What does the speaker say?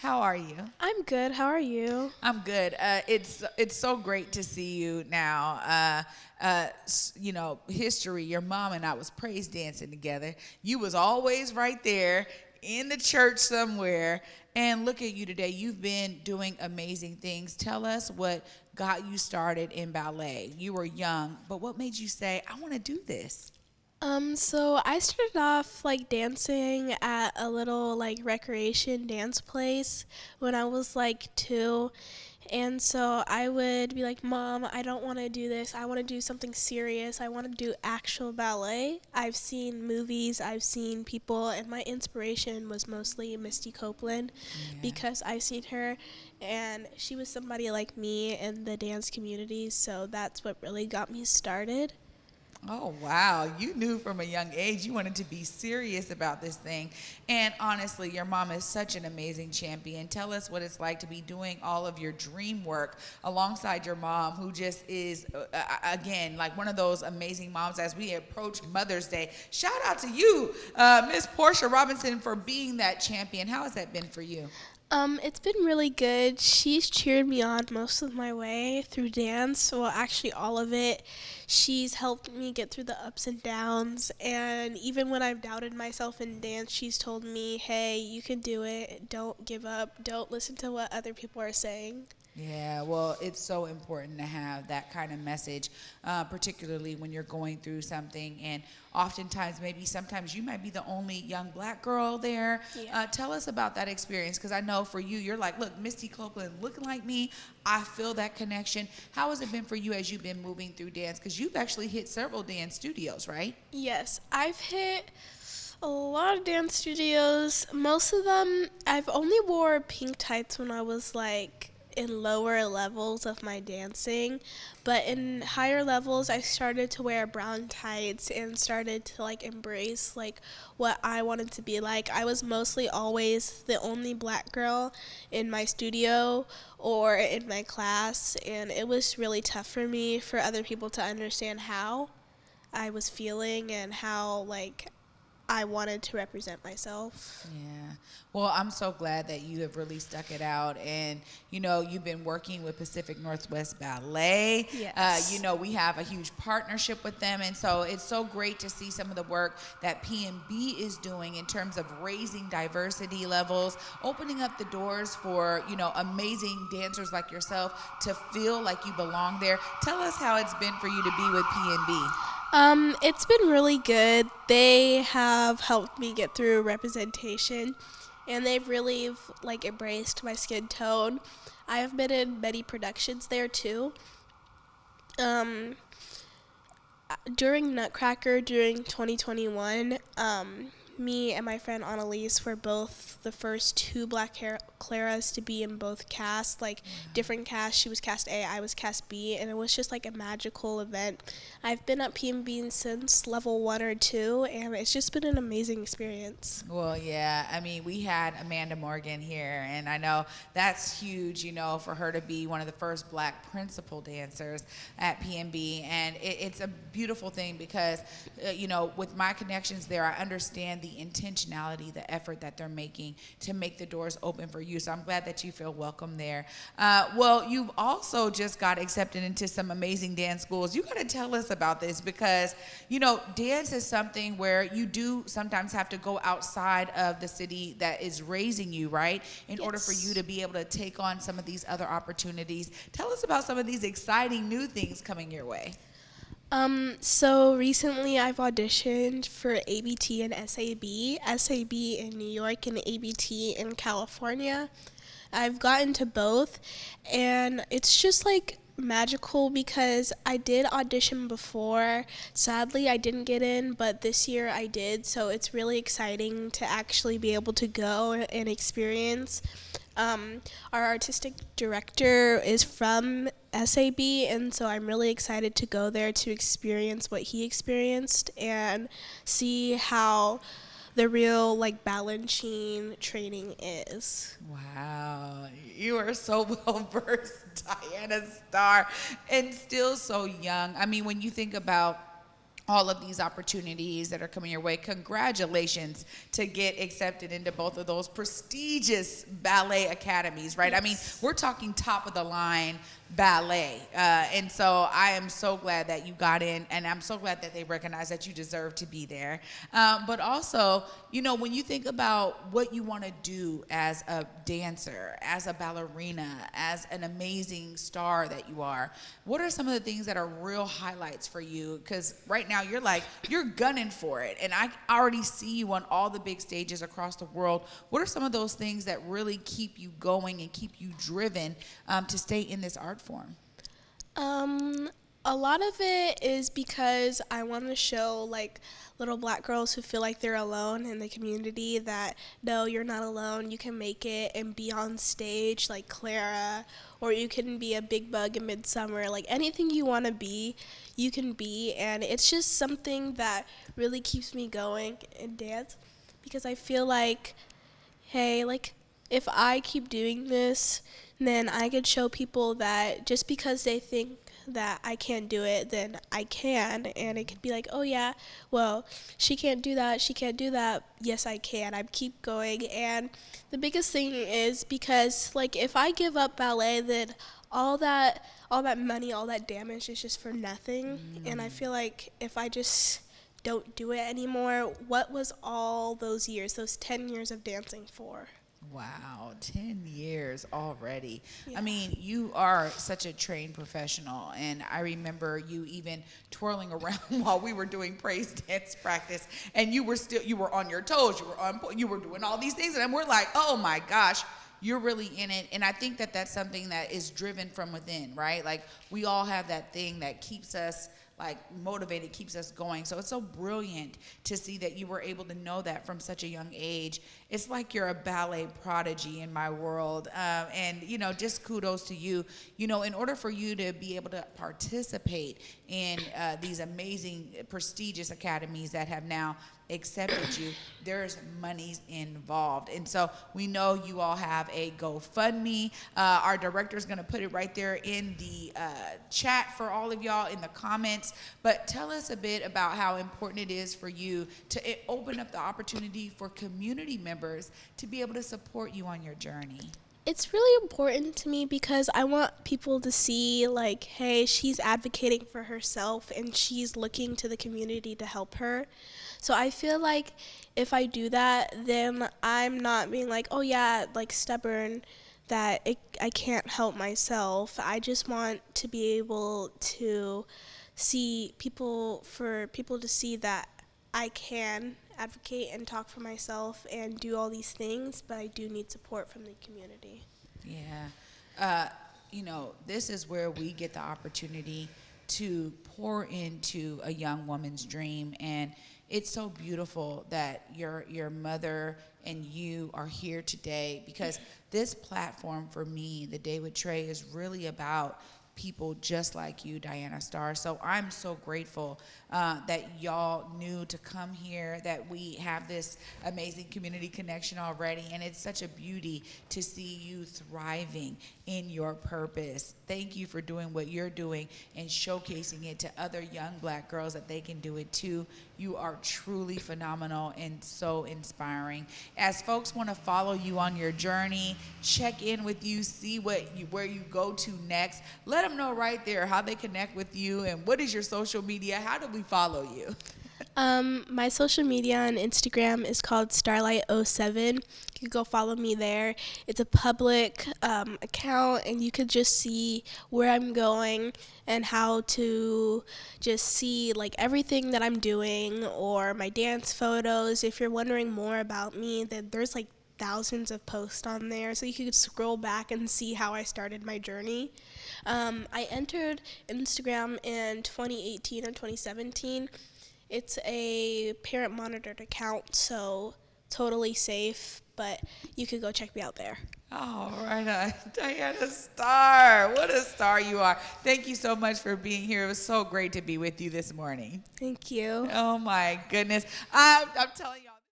How are you? I'm good. How are you? I'm good. It's so great to see you now. History. Your mom and I was praise dancing together. You was always right there in the church somewhere. And look at you today. You've been doing amazing things. Tell us what got you started in ballet. You were young, but what made you say, "I want to do this"? So I started off like dancing at a little like recreation dance place when I was like 2. And so I would be like, Mom, I don't want to do this. I want to do something serious. I want to do actual ballet. I've seen movies, I've seen people, and my inspiration was mostly Misty Copeland Yeah. because I seen her and she was somebody like me in the dance community. So that's what really got me started. Oh, wow. You knew from a young age you wanted to be serious about this thing. And honestly, your mom is such an amazing champion. Tell us what it's like to be doing all of your dream work alongside your mom, who just is, again, like one of those amazing moms as we approach Mother's Day. Shout out to you, Miss Portia Robinson, for being that champion. How has that been for you? It's been really good. She's cheered me on most of my way through dance. Well, actually, all of it. She's helped me get through the ups and downs. And even when I've doubted myself in dance, she's told me, hey, you can do it. Don't give up. Don't listen to what other people are saying. Yeah, well, it's so important to have that kind of message, particularly when you're going through something. And oftentimes, maybe sometimes you might be the only young black girl there. Yeah. Tell us about that experience, because I know for you, you're like, look, Misty Copeland looking like me. I feel that connection. How has it been for you as you've been moving through dance? Because you've actually hit several dance studios, right? Yes, I've hit a lot of dance studios. Most of them, I've only wore pink tights when I was like in lower levels of my dancing, but in higher levels I started to wear brown tights and started to like embrace like what I wanted to be like. I was mostly always the only black girl in my studio or in my class, and it was really tough for me for other people to understand how I was feeling and how like I wanted to represent myself. Yeah. Well, I'm so glad that you have really stuck it out. And, you've been working with Pacific Northwest Ballet. Yes. We have a huge partnership with them. And so it's so great to see some of the work that PNB is doing in terms of raising diversity levels, opening up the doors for, amazing dancers like yourself to feel like you belong there. Tell us how it's been for you to be with PNB. It's been really good. They have helped me get through representation, and they've really like embraced my skin tone. I have been in many productions there too. Um, During Nutcracker during 2021, me and my friend Annalise were both the first two Black Claras to be in both casts, like different casts. She was cast A, I was cast B, and it was just like a magical event. I've been at PMB since level 1 or 2, and it's just been an amazing experience. Well, yeah. I mean, we had Amanda Morgan here, and I know that's huge, for her to be one of the first black principal dancers at PNB. And it's a beautiful thing because, with my connections there, I understand the intentionality, the effort that they're making to make the doors open for you. So I'm glad that you feel welcome there. Well, you've also just got accepted into some amazing dance schools. You got to tell us about this because, dance is something where you do sometimes have to go outside of the city that is raising you, right? In order for you to be able to take on some of these other opportunities. Tell us about some of these exciting new things coming your way. So recently I've auditioned for ABT and SAB in New York and ABT in California. I've gotten to both, and it's just like magical because I did audition before. Sadly, I didn't get in, but this year I did, so it's really exciting to actually be able to go and experience. Our artistic director is from SAB, and so I'm really excited to go there to experience what he experienced and see how the real like Balanchine training is. Wow, you are so well versed, DianaStarr, and still so young. I mean, when you think about all of these opportunities that are coming your way. Congratulations to get accepted into both of those prestigious ballet academies, right? Yes. I mean, we're talking top of the line ballet. And so I am so glad that you got in, and I'm so glad that they recognize that you deserve to be there. But also, you know, when you think about what you want to do as a dancer, as a ballerina, as an amazing star that you are, what are some of the things that are real highlights for you? Because right now you're gunning for it, and I already see you on all the big stages across the world. What are some of those things that really keep you going and keep you driven to stay in this art form? A lot of it is because I want to show like little black girls who feel like they're alone in the community that no, you're not alone. You can make it and be on stage like Clara, or you can be a big bug in Midsummer. Like anything you want to be, you can be, and it's just something that really keeps me going in dance because I feel like, hey, like if I keep doing this, then I could show people that just because they think that I can't do it, then I can. And it could be like, oh yeah, well, she can't do that, she can't do that. Yes, I can. I keep going. And the biggest thing is because like if I give up ballet, then all that money, all that damage is just for nothing. And I feel like if I just don't do it anymore, what was all those years, those 10 years of dancing for? Wow, 10 years already. Yeah. I mean, you are such a trained professional, and I remember you even twirling around while we were doing praise dance practice, and you were on your toes, you were doing all these things, and we're like, oh my gosh, you're really in it. And I think that that's something that is driven from within, right? Like we all have that thing that keeps us like motivated, keeps us going. So it's so brilliant to see that you were able to know that from such a young age. It's like you're a ballet prodigy in my world. And, you know, just kudos to you. You know, in order for you to be able to participate in these amazing, prestigious academies that have now accepted you, there's monies involved. And so we know you all have a GoFundMe. Our director is going to put it right there in the chat for all of y'all in the comments. But tell us a bit about how important it is for you to open up the opportunity for community members to be able to support you on your journey. It's really important to me because I want people to see like, hey, she's advocating for herself and she's looking to the community to help her. So I feel like if I do that, then I'm not being like, oh yeah, like stubborn, that I can't help myself. I just want to be able to see for people to see that I can advocate and talk for myself and do all these things, but I do need support from the community. Yeah. You know, this is where we get the opportunity to pour into a young woman's dream, and it's so beautiful that your mother and you are here today, because this platform for me, The Day with Trae, is really about people just like you, DianaStarr. So I'm so grateful that y'all knew to come here, that we have this amazing community connection already, and it's such a beauty to see you thriving in your purpose. Thank you for doing what you're doing and showcasing it to other young black girls that they can do it too. You are truly phenomenal and so inspiring. As folks want to follow you on your journey, check in with you, see where you go to next, let them know right there how they connect with you, and what is your social media? How do we follow you? My social media on Instagram is called Starlight07. You can go follow me there. It's a public account, and you could just see where I'm going and how to just see like everything that I'm doing, or my dance photos. If you're wondering more about me, then there's like thousands of posts on there, so you could scroll back and see how I started my journey. I entered Instagram in 2018 or 2017. It's a parent monitored account, so totally safe, but you could go check me out there. All right, DianaStarr, what a star you are. Thank you so much for being here. It was so great to be with you this morning. Thank you. Oh my goodness. I'm telling you.